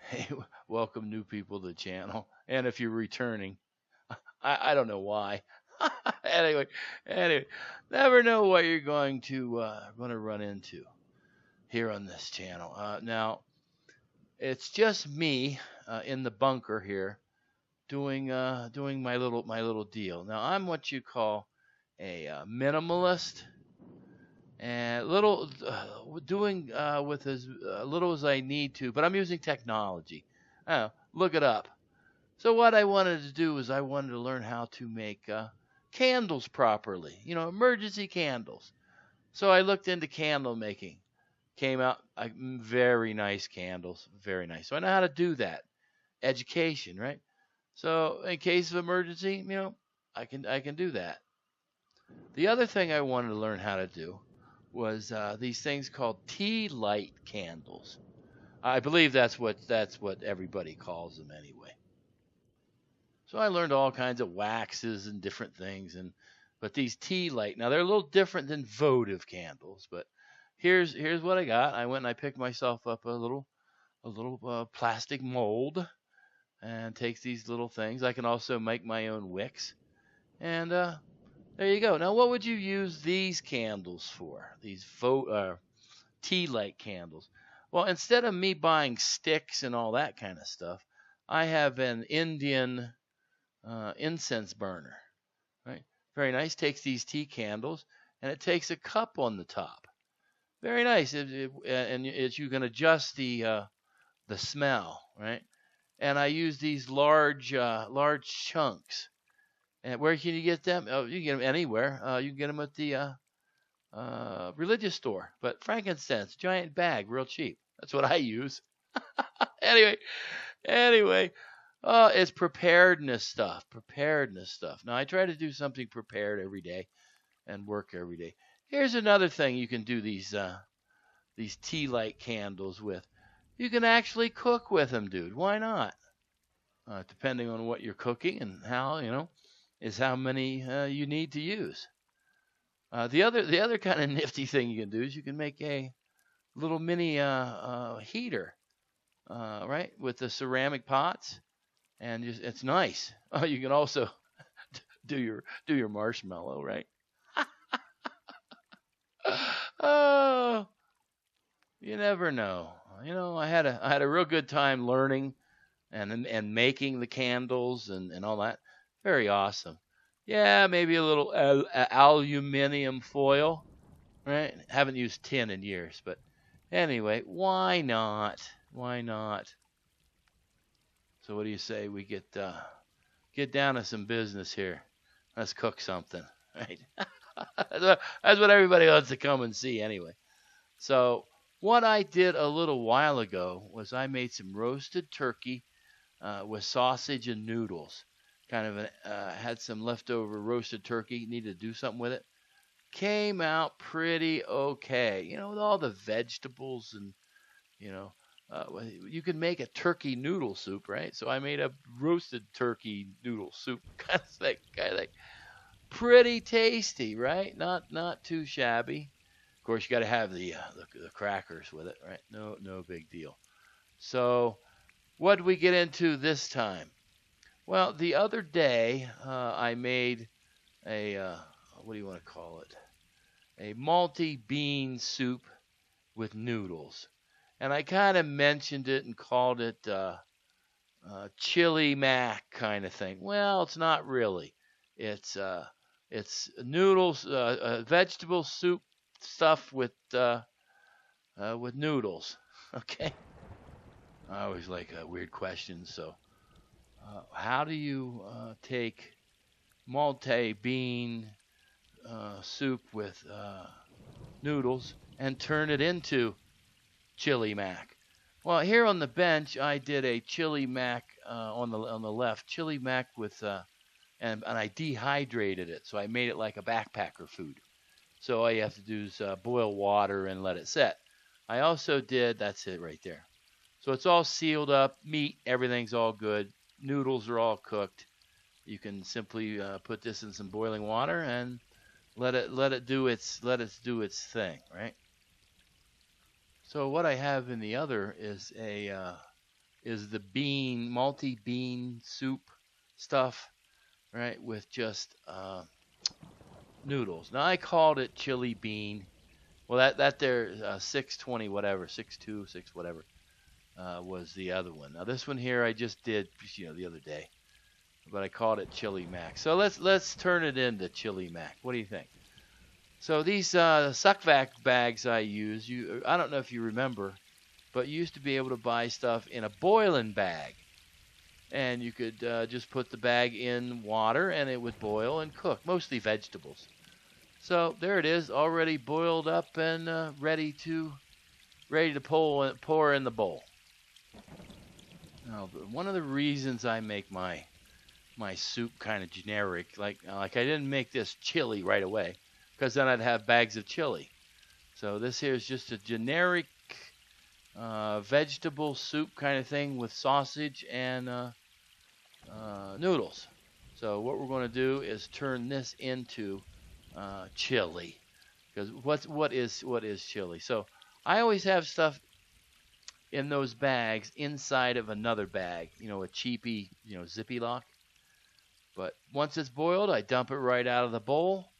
Hey, welcome new people to the channel. And if you're returning, I don't know why. anyway, anyway, never know what you're going to run into here on this channel. Now it's just me in the bunker here doing my little deal. Now I'm what you call a minimalist and little doing with as little as I need to, but I'm using technology. Look it up. So what I wanted to do is I wanted to learn how to make candles properly, emergency candles. So I looked into candle making. Came out very nice candles, very nice. So I know how to do that. Education, right? So in case of emergency, I can do that. The other thing I wanted to learn how to do was these things called tea light candles. I believe that's what everybody calls them anyway. So I learned all kinds of waxes and different things, but these tea light, now they're a little different than votive candles, but here's what I got. I went and I picked myself up a little plastic mold and takes these little things. I can also make my own wicks, and there you go. Now, what would you use these candles for? These tea light candles. Well, instead of me buying sticks and all that kind of stuff, I have an Indian incense burner. Right, very nice. Takes these tea candles and it takes a cup on the top. Very nice. You can adjust the smell, right? And I use these large chunks. And where can you get them? Oh, you can get them anywhere. You can get them at the religious store. But frankincense, giant bag, real cheap. That's what I use. anyway, anyway, it's preparedness stuff. Preparedness stuff. Now I try to do something prepared every day and work every day. Here's another thing you can do these tea light candles with. You can actually cook with them, dude. Why not? Depending on what you're cooking and how is how many you need to use. The other kind of nifty thing you can do is you can make a little mini heater, right, with the ceramic pots, and it's nice. You can also do your marshmallow, right? Oh, you never know. I had a real good time learning and making the candles and all that. Very awesome. Yeah, maybe a little aluminum foil, right? Haven't used tin in years, but anyway, why not? Why not? So what do you say we get down to some business here? Let's cook something, right? That's what everybody wants to come and see anyway. So what I did a little while ago was I made some roasted turkey with sausage and noodles. Kind of had some leftover roasted turkey. Needed to do something with it. Came out pretty okay. With all the vegetables and you know, you can make a turkey noodle soup, right? So I made a roasted turkey noodle soup kind of thing. Kind of thing. Pretty tasty, right? Not too shabby. Of course, you got to have the crackers with it, right? No big deal. So what did we get into this time? Well, the other day I made a what do you want to call it? A multi-bean soup with noodles, and I kind of mentioned it and called it chili mac kind of thing. Well, it's not really. It's it's noodles, vegetable soup stuff with noodles. Okay. I always like weird questions. So, how do you take multi-bean soup with noodles and turn it into chili mac? Well, here on the bench, I did a chili mac on the left, chili mac with and I dehydrated it, so I made it like a backpacker food. So all you have to do is boil water and let it set. I also did that's it right there. So it's all sealed up, meat, everything's all good, noodles are all cooked. You can simply put this in some boiling water and let it do its thing, right? So what I have in the other is a is the multi-bean soup stuff, right? With just noodles. Now I called it chili bean. Well, that there 620 whatever, 62, 6 whatever was the other one. Now this one here I just did, the other day, but I called it chili mac. So let's turn it into chili mac. What do you think? So these suck vac bags I use, I don't know if you remember, but you used to be able to buy stuff in a boiling bag. And you could just put the bag in water and it would boil and cook, mostly vegetables. So there it is, already boiled up and ready to pour in the bowl. Now, one of the reasons I make my soup kind of generic, like I didn't make this chili right away, because then I'd have bags of chili. So this here is just a generic vegetable soup kind of thing with sausage and noodles. So what we're going to do is turn this into chili, because what is chili? So I always have stuff in those bags inside of another bag, a cheapy, zippy lock. But once it's boiled, I dump it right out of the bowl,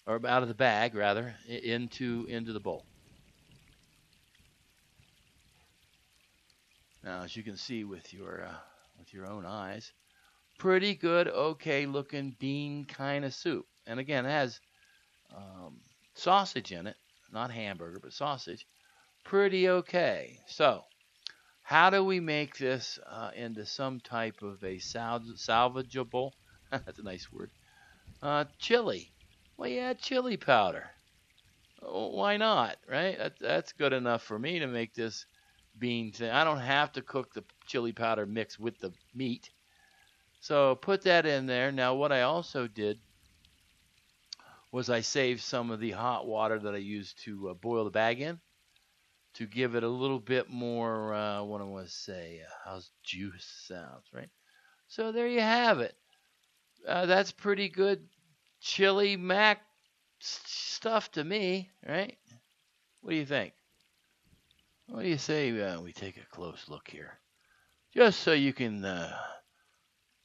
or out of the bag rather, into the bowl. Now, as you can see with your own eyes, pretty good, okay looking bean kind of soup. And again, it has sausage in it, not hamburger, but sausage. Pretty okay. So, how do we make this into some type of a salvageable? That's a nice word. Chili. Well, yeah, chili powder. Why not, right? That's good enough for me to make this bean thing. I don't have to cook the chili powder mix with the meat. So put that in there. Now, what I also did was I saved some of the hot water that I used to boil the bag in, to give it a little bit more, what I want to say, how's juice sounds, right? So there you have it. That's pretty good chili mac stuff to me, right? What do you think? What do you say we take a close look here? Just so you can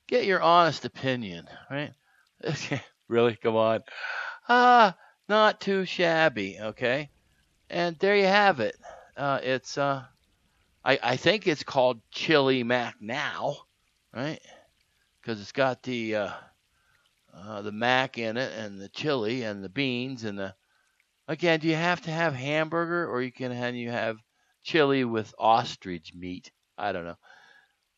get your honest opinion, right? Really? Come on. Not too shabby, okay? And there you have it. It's I think it's called Chili Mac now, right? Because it's got the mac in it, and the chili, and the beans, and the. Again, do you have to have hamburger, or can you have chili with ostrich meat? I don't know.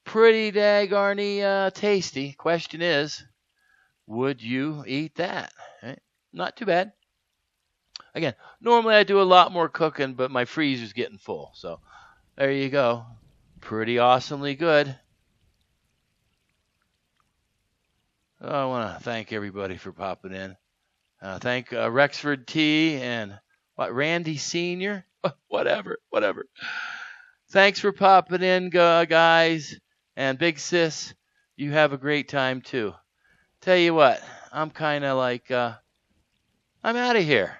Pretty daggarny tasty. Question is, would you eat that? Right? Not too bad. Again, normally I do a lot more cooking, but my freezer's getting full. So there you go. Pretty awesomely good. I want to thank everybody for popping in. Thank Rexford T and Randy Sr. Whatever. Thanks for popping in, guys. And Big Sis, you have a great time too. Tell you what, I'm kind of like, I'm out of here.